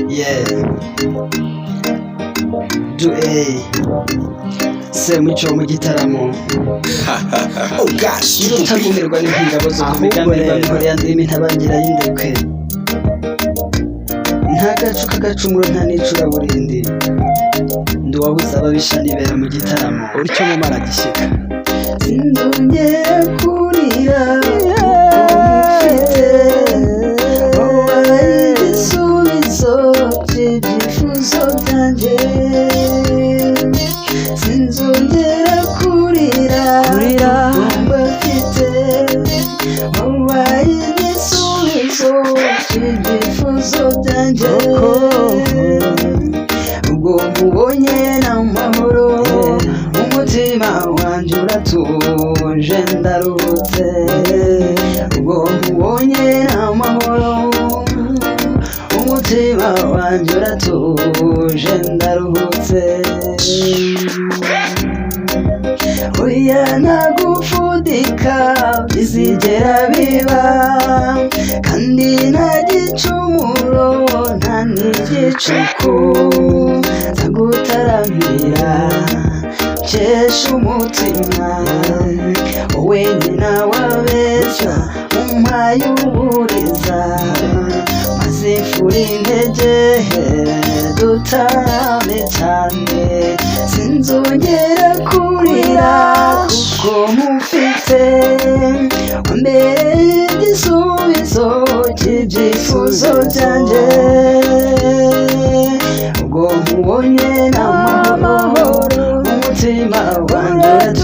Yeah. Do Semuco mu gitaramo. Oh gosh. Utagumirwa n'ingabo zo ku migambi bamukore yandimi ntabangira y'indekwe. Nta gacu k'agacumuro nta n'icura burindi. Nduwabuze ababisha nibera mu gitaramo. Uricyo mu mara gishika. Sinzongera kurira. Sinzongera kurira mbafite wabaye igisubizo cy'ibyifuzo byanjye ubwo mubonye n'amahoro umutima wanjye uratuje ndaruhutse ubwo mubonye n'amahoro umutima wanjye uratuje ndaruhutse oya ntagufudika bizigera biba kandi nta gicumuro nta n'igicuku nzagutaramira ukesha umutima wowe nyina wabeshya umpaye uburiza maze imfura intege dutarame cyane sinzongera kurira kuko mufite wambereye igisubizo cy'ibyifuzo byanjye ubwo mubonye n'amahoro umutima wanjye